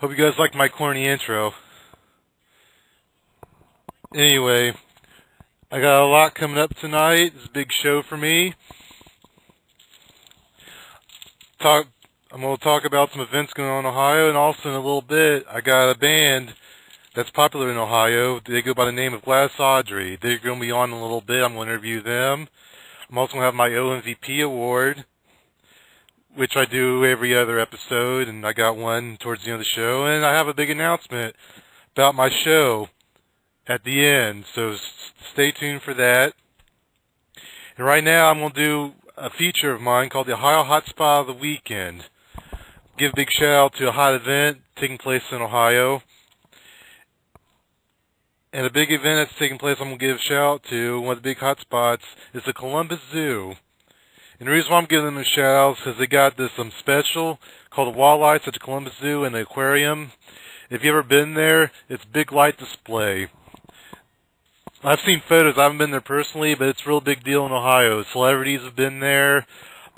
Hope you guys liked my corny intro. Anyway, I got a lot coming up tonight. It's a big show for me. I'm going to talk about some events going on in Ohio, and also in a little bit, I got a band that's popular in Ohio. They go by the name of Glass Audrey. They're going to be on in a little bit. I'm going to interview them. I'm also going to have my OMVP award, which I do every other episode, and I got one towards the end of the show. And I have a big announcement about my show at the end, so stay tuned for that. And right now I'm going to do a feature of mine called the Ohio Hotspot of the Weekend. Give a big shout out to a hot event taking place in Ohio. And a big event that's taking place I'm going to give a shout out to, one of the big hotspots, is the Columbus Zoo. And the reason why I'm giving them a shout out is because they got this special called the Wildlights at the Columbus Zoo and the aquarium. If you've ever been there, it's a big light display. I've seen photos. I haven't been there personally, but it's a real big deal in Ohio. Celebrities have been there.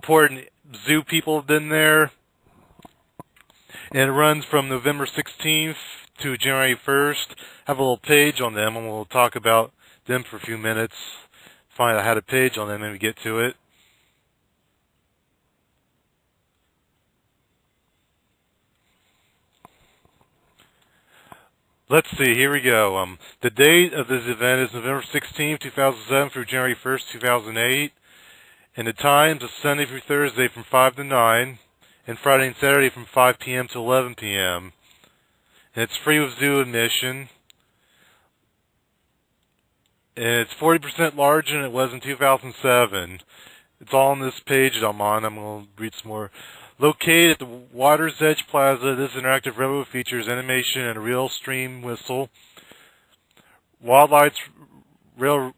Important zoo people have been there. And it runs from November 16th to January 1st. I have a little page on them, and we'll talk about them for a few minutes. Find out I had a page on them and we get to it. Let's see, here we go. The date of this event is November 16th, 2007 through January 1st, 2008. And the times is Sunday through Thursday from 5 to 9, and Friday and Saturday from 5 p.m. to 11 p.m. And it's free with zoo admission. And it's 40% larger than it was in 2007. It's all on this page that I'm on. I'm going to read some more. Located at the Water's Edge Plaza, this interactive railroad features animation and a real stream whistle. Wildlights Railway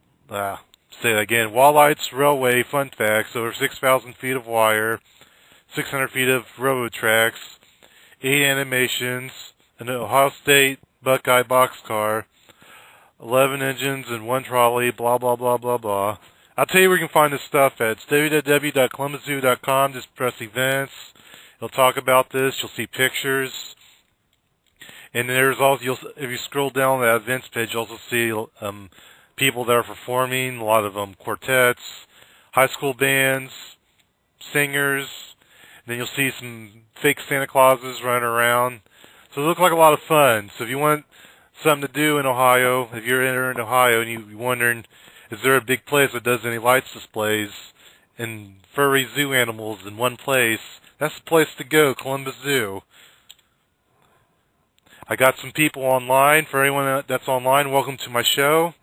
fun facts, over 6,000 feet of wire, 600 feet of railroad tracks, 8 animations, an Ohio State Buckeye boxcar, 11 engines and 1 trolley, blah, blah, blah, blah, blah. I'll tell you where you can find this stuff at. It's www.columbuszoo.com. Just press events. It'll talk about this. You'll see pictures. And there's also, if you scroll down that events page, you'll also see people that are performing, a lot of quartets, high school bands, singers. And then you'll see some fake Santa Clauses running around. So it looks like a lot of fun. So if you want something to do in Ohio, if you're in Ohio and you're wondering, is there a big place that does any lights displays and furry zoo animals in one place? That's the place to go, Columbus Zoo. I got some people online. For anyone that's online, welcome to my show.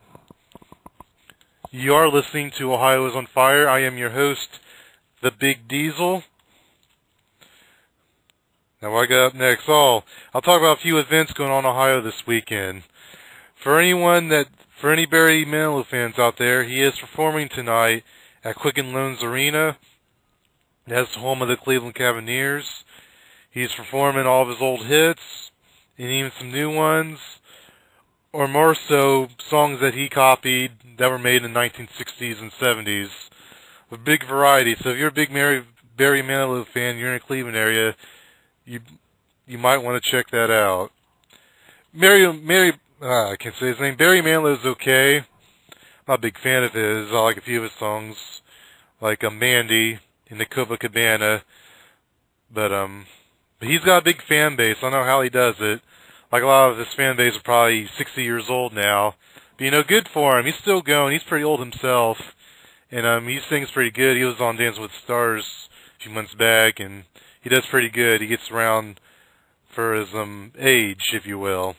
You are listening to Ohio is on Fire. I am your host, the Big Diesel. Now what I got up next? I'll talk about a few events going on in Ohio this weekend. For any Barry Manilow fans out there, he is performing tonight at Quicken Loans Arena. That's the home of the Cleveland Cavaliers. He's performing all of his old hits, and even some new ones, or more so, songs that he copied that were made in the 1960s and 70s. A big variety. So if you're a big Barry Manilow fan, you're in the Cleveland area, you might want to check that out. I can't say his name. Barry Manilow's okay. I'm not a big fan of his. I like a few of his songs, like Mandy in the Copacabana. But he's got a big fan base. I don't know how he does it. Like a lot of his fan base are probably 60 years old now. But good for him. He's still going. He's pretty old himself. And he sings pretty good. He was on Dancing with the Stars a few months back, and he does pretty good. He gets around for his age, if you will.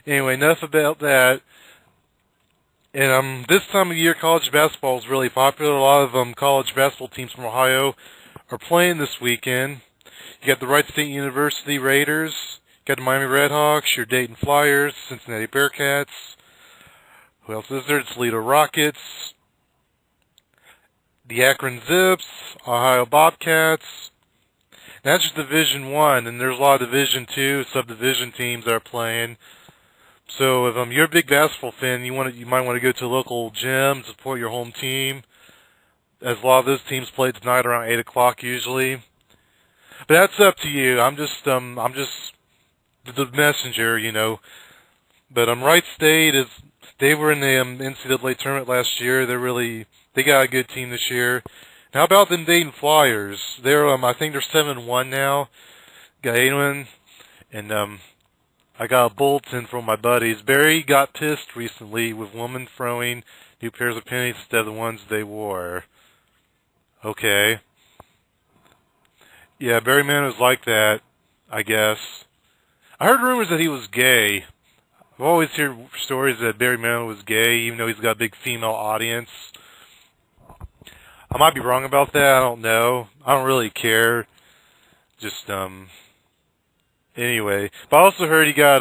Anyway, enough about that. And this time of year, college basketball is really popular. A lot of college basketball teams from Ohio are playing this weekend. You got the Wright State University Raiders, you got the Miami Redhawks, your Dayton Flyers, Cincinnati Bearcats. Who else is there? The Toledo Rockets, the Akron Zips, Ohio Bobcats. That's just Division I, and there's a lot of Division II, subdivision teams that are playing. So if you're a big basketball fan, you might want to go to a local gym, support your home team, as a lot of those teams play tonight around 8 o'clock usually. But that's up to you. I'm just the messenger, you know. But Wright State they were in the NCAA tournament last year. They got a good team this year. How about them Dayton Flyers? I think they're 7-1 now. Got 8-1, and I got a bulletin from my buddies. Barry got pissed recently with women throwing new pairs of pennies instead of the ones they wore. Okay. Yeah, Barry Manilow's like that, I guess. I heard rumors that he was gay. I've always heard stories that Barry Manilow was gay, even though he's got a big female audience. I might be wrong about that. I don't know. I don't really care. Just, anyway. But I also heard he got,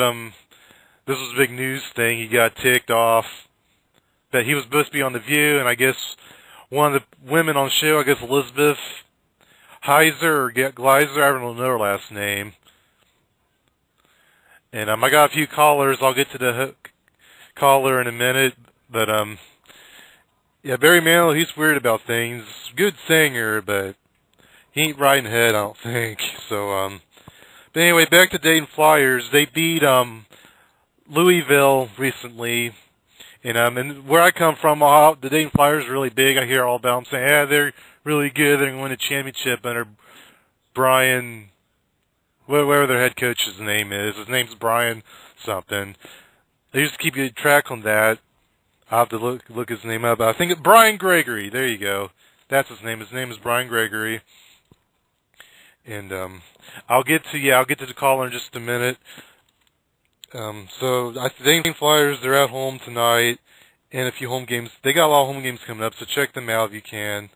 this was a big news thing. He got ticked off that he was supposed to be on The View, and I guess one of the women on the show, I guess Elizabeth Heiser or Gleiser, I don't know her last name. And I got a few callers. I'll get to the caller in a minute. But yeah, Barry Manilow, he's weird about things. Good singer, but he ain't right in the head, I don't think. So but anyway, back to Dayton Flyers. They beat Louisville recently. And where I come from, the Dayton Flyers are really big. I hear all about them saying, yeah, they're really good. They're going to win a championship under Brian, whatever their head coach's name is. His name's Brian something. They used to keep you track on that. I'll have to look his name up. I think it's Brian Gregory. There you go. That's his name. His name is Brian Gregory. And I'll get to the caller in just a minute. So the Dayton Flyers, they're at home tonight, and a few home games. They got a lot of home games coming up, so check them out if you can.